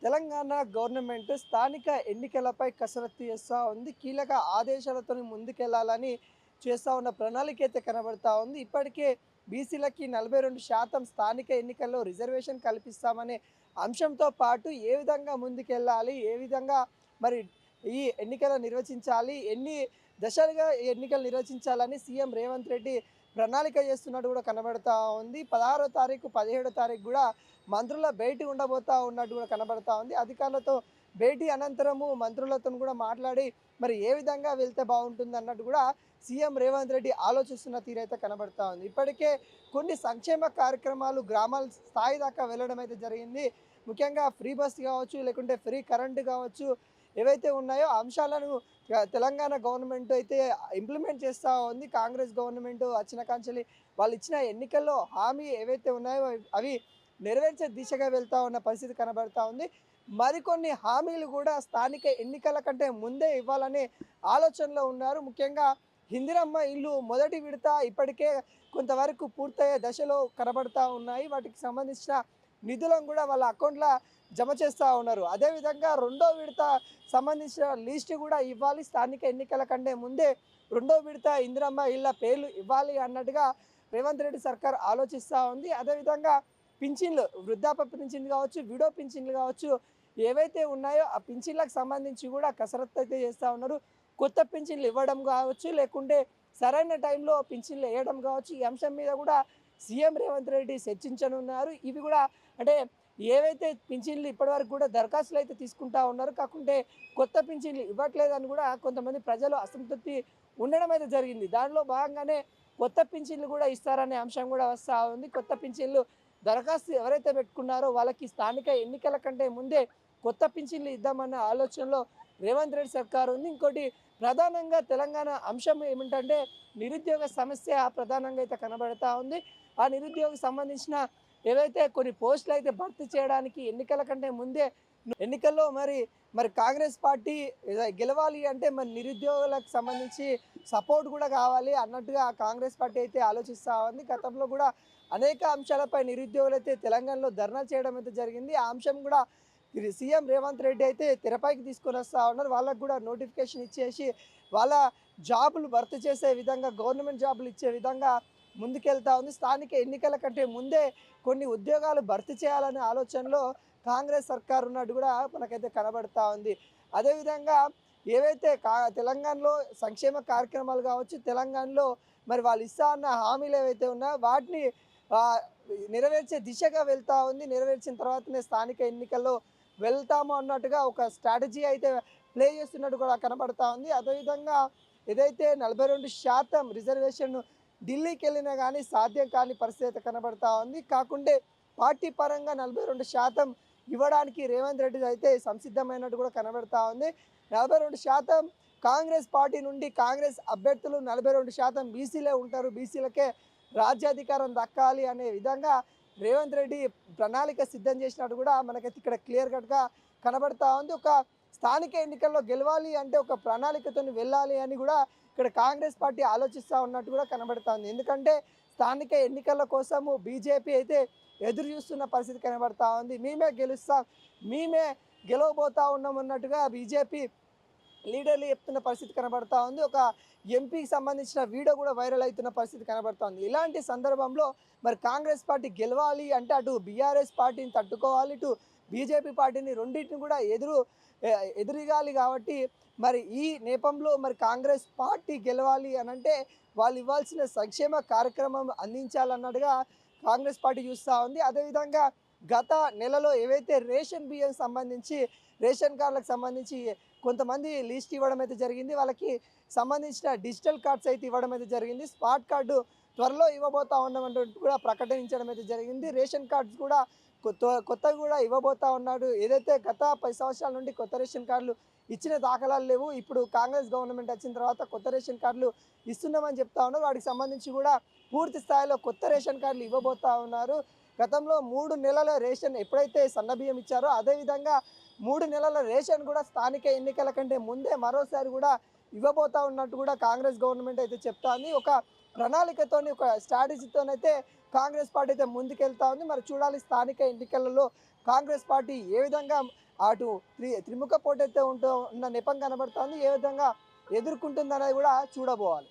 Telangana government స్థానిక ఎన్నికలపై కసరత్తు చేస్తూ ఉంది. కీలక ఆదేశాలతో ముందుకెళ్లాలని చేస్తూ ఉన్న ప్రణాళిక అయితే కనబడతా ఉంది. ఇప్పటికే బీసీలకి 42% స్థానిక ఎన్నికల్లో రిజర్వేషన్ కల్పిస్తామనే అంశంతో పాటు ఏ విధంగా ముందుకెళ్ళాలి, ఏ విధంగా మరి ఈ ఎన్నికలు నిర్వచించాలి, ఎన్ని దశలుగా ఈ ఎన్నికలు నిర్వచించాలని సీఎం రేవంత్ రెడ్డి ప్రణాళిక చేస్తున్నట్టు కూడా కనబడతా ఉంది. 16వ తారీఖు, 17వ తారీఖు కూడా మంత్రుల భేటీ ఉండబోతా ఉన్నట్టు కూడా కనబడతా ఉంది. అధికారులతో భేటీ అనంతరము మంత్రులతో కూడా మాట్లాడి మరి ఏ విధంగా వెళ్తే బాగుంటుంది అన్నట్టు కూడా సీఎం రేవంత్ రెడ్డి ఆలోచిస్తున్న తీరైతే కనబడతా ఉంది. ఇప్పటికే కొన్ని సంక్షేమ కార్యక్రమాలు గ్రామాల స్థాయి దాకా వెళ్ళడం అయితే జరిగింది. ముఖ్యంగా ఫ్రీ బస్ కావచ్చు, లేకుంటే ఫ్రీ కరెంటు కావచ్చు, ఏవైతే ఉన్నాయో అంశాలను తెలంగాణ గవర్నమెంట్ అయితే ఇంప్లిమెంట్ చేస్తూ ఉంది. కాంగ్రెస్ గవర్నమెంట్ వచ్చిన కాంచెల్లి వాళ్ళు ఇచ్చిన ఎన్నికల్లో హామీ ఏవైతే ఉన్నాయో అవి నెరవేర్చే దిశగా వెళ్తూ ఉన్న పరిస్థితి కనబడతా ఉంది. మరికొన్ని హామీలు కూడా స్థానిక ఎన్నికల కంటే ముందే ఇవ్వాలనే ఆలోచనలో ఉన్నారు. ముఖ్యంగా ఇందిరమ్మ ఇల్లు మొదటి విడత ఇప్పటికే కొంతవరకు పూర్తయ్యే దశలో కనబడతా ఉన్నాయి. వాటికి సంబంధించిన నిధులను కూడా వాళ్ళ అకౌంట్లో జమ చేస్తూ ఉన్నారు. అదేవిధంగా రెండో విడత సంబంధించిన లిస్ట్ కూడా ఇవ్వాలి. స్థానిక ఎన్నికల కంటే ముందే రెండో విడత ఇందిరమ్మ ఇళ్ళ పేర్లు ఇవ్వాలి అన్నట్టుగా రేవంత్ రెడ్డి సర్కార్ ఆలోచిస్తూ ఉంది. అదేవిధంగా పింఛన్లు, వృద్ధాప్య పింఛన్లు కావచ్చు, విడో పింఛన్లు కావచ్చు, ఏవైతే ఉన్నాయో ఆ పింఛన్లకు సంబంధించి కూడా కసరత్తు అయితే చేస్తూ ఉన్నారు. కొత్త పింఛన్లు ఇవ్వడం కావచ్చు, లేకుంటే సరైన టైంలో పింఛన్లు వేయడం కావచ్చు, ఈ అంశం మీద కూడా సీఎం రేవంత్ రెడ్డి చర్చించనున్నారు. ఇవి కూడా అంటే ఏవైతే పింఛన్లు ఇప్పటివరకు కూడా దరఖాస్తులు అయితే తీసుకుంటా ఉన్నారు, కాకుంటే కొత్త పింఛన్లు ఇవ్వట్లేదని కూడా కొంతమంది ప్రజలు అసంతృప్తి ఉండడం అయితే జరిగింది. దానిలో భాగంగానే కొత్త పింఛన్లు కూడా ఇస్తారనే అంశం కూడా వస్తూ ఉంది. కొత్త పింఛన్లు దరఖాస్తు ఎవరైతే పెట్టుకున్నారో వాళ్ళకి స్థానిక ఎన్నికల కంటే ముందే కొత్త పింఛన్లు ఇద్దామన్న ఆలోచనలో రేవంత్ రెడ్డి సర్కారు ఉంది. ఇంకోటి ప్రధానంగా తెలంగాణ అంశం ఏమిటంటే నిరుద్యోగ సమస్య ప్రధానంగా అయితే కనబడతా ఉంది. ఆ నిరుద్యోగకు సంబంధించిన ఏవైతే కొన్ని పోస్టులు అయితే భర్తీ చేయడానికి ఎన్నికల కంటే ముందే ఎన్నికల్లో మరి కాంగ్రెస్ పార్టీ గెలవాలి అంటే మరి నిరుద్యోగులకు సంబంధించి సపోర్ట్ కూడా కావాలి అన్నట్టుగా కాంగ్రెస్ పార్టీ అయితే ఆలోచిస్తూ ఉంది. గతంలో కూడా అనేక అంశాలపై నిరుద్యోగులు అయితే తెలంగాణలో ధర్నా చేయడం అయితే జరిగింది. ఆ అంశం కూడా సీఎం రేవంత్ రెడ్డి అయితే తెరపైకి తీసుకొని వస్తూ ఉన్నారు. వాళ్ళకు కూడా నోటిఫికేషన్ ఇచ్చేసి వాళ్ళ జాబులు భర్తీ చేసే విధంగా, గవర్నమెంట్ జాబులు ఇచ్చే విధంగా ముందుకెళ్తా ఉంది. స్థానిక ఎన్నికల కంటే ముందే కొన్ని ఉద్యోగాలు భర్తీ చేయాలనే ఆలోచనలో కాంగ్రెస్ సర్కార్ ఉన్నట్టు కూడా మనకైతే కనబడతా ఉంది. అదేవిధంగా ఏవైతే తెలంగాణలో సంక్షేమ కార్యక్రమాలు కావచ్చు, తెలంగాణలో మరి వాళ్ళు ఇస్తా అన్న హామీలు ఏవైతే ఉన్నాయో వాటిని నెరవేర్చే దిశగా వెళ్తూ ఉంది. నెరవేర్చిన తర్వాతనే స్థానిక ఎన్నికల్లో వెళ్తాము అన్నట్టుగా ఒక స్ట్రాటజీ అయితే ప్లే చేస్తున్నట్టు కూడా కనబడతా ఉంది. అదేవిధంగా ఏదైతే 42% రిజర్వేషన్ ఢిల్లీకి వెళ్ళినా కానీ సాధ్యం కాని పరిస్థితి కనబడతా ఉంది. కాకుంటే పార్టీ పరంగా 42% ఇవ్వడానికి రేవంత్ రెడ్డి అయితే సంసిద్ధమైనట్టు కూడా కనబడతా ఉంది. 42% కాంగ్రెస్ పార్టీ నుండి కాంగ్రెస్ అభ్యర్థులు 42% బీసీలే ఉంటారు, బీసీలకే రాజ్యాధికారం దక్కాలి అనే విధంగా రేవంత్ రెడ్డి ప్రణాళిక సిద్ధం చేసినట్టు కూడా మనకైతే ఇక్కడ క్లియర్ కట్గా కనబడతా ఉంది. ఒక స్థానిక ఎన్నికల్లో గెలవాలి అంటే ఒక ప్రణాళికతో వెళ్ళాలి అని కూడా ఇక్కడ కాంగ్రెస్ పార్టీ ఆలోచిస్తూ ఉన్నట్టు కూడా కనబడతా ఉంది. ఎందుకంటే స్థానిక ఎన్నికల కోసము బీజేపీ అయితే ఎదురు చూస్తున్న పరిస్థితి కనబడతా ఉంది. మేమే గెలుస్తాం, మేమే గెలవబోతా ఉన్నాం అన్నట్టుగా బీజేపీ లీడర్లు చెప్తున్న పరిస్థితి కనబడతా ఉంది. ఒక ఎంపీకి సంబంధించిన వీడియో కూడా వైరల్ అవుతున్న పరిస్థితి కనబడుతోంది. ఇలాంటి సందర్భంలో మరి కాంగ్రెస్ పార్టీ గెలవాలి అంటే అటు బీఆర్ఎస్ పార్టీని తట్టుకోవాలి, ఇటు బీజేపీ పార్టీని రెండింటిని కూడా ఎదురుగాలి. కాబట్టి మరి ఈ నేపథ్యంలో మరి కాంగ్రెస్ పార్టీ గెలవాలి అని అంటే వాళ్ళు ఇవ్వాల్సిన సంక్షేమ కార్యక్రమం అందించాలన్నట్టుగా కాంగ్రెస్ పార్టీ చూస్తూ ఉంది. అదేవిధంగా గత నెలలో ఏవైతే రేషన్ బియ్యం సంబంధించి రేషన్ కార్డులకు సంబంధించి కొంతమంది లిస్ట్ ఇవ్వడం అయితే జరిగింది. వాళ్ళకి సంబంధించిన డిజిటల్ కార్డ్స్ అయితే ఇవ్వడం అయితే జరిగింది. స్మార్ట్ కార్డు త్వరలో ఇవ్వబోతా ఉన్నామంటూ కూడా ప్రకటించడం అయితే జరిగింది. రేషన్ కార్డ్స్ కూడా కొత్తవి కూడా ఇవ్వబోతా ఉన్నాడు. ఏదైతే గత 10 సంవత్సరాల నుండి కొత్త రేషన్ కార్డులు ఇచ్చిన దాఖలాలు లేవు. ఇప్పుడు కాంగ్రెస్ గవర్నమెంట్ వచ్చిన తర్వాత కొత్త రేషన్ కార్డులు ఇస్తున్నామని చెప్తా ఉన్నారు. వాటికి సంబంధించి కూడా పూర్తి స్థాయిలో కొత్త రేషన్ కార్డులు ఇవ్వబోతా ఉన్నారు. గతంలో 3 నెలల రేషన్ ఎప్పుడైతే సన్నబియ్యం ఇచ్చారో అదేవిధంగా 3 నెలల రేషన్ కూడా స్థానిక ఎన్నికల కంటే ముందే మరోసారి కూడా ఇవ్వబోతా ఉన్నట్టు కూడా కాంగ్రెస్ గవర్నమెంట్ అయితే చెప్తాంది. ఒక ప్రణాళికతోని, ఒక స్ట్రాటజీతోనైతే కాంగ్రెస్ పార్టీ అయితే ముందుకెళ్తా ఉంది. మరి చూడాలి స్థానిక ఎన్నికలలో కాంగ్రెస్ పార్టీ ఏ విధంగా అటు త్రిముఖ పోటైతే ఉంటూ ఉన్న నెపం కనబడుతోంది. ఏ విధంగా ఎదుర్కొంటుందనేది కూడా చూడబోవాలి.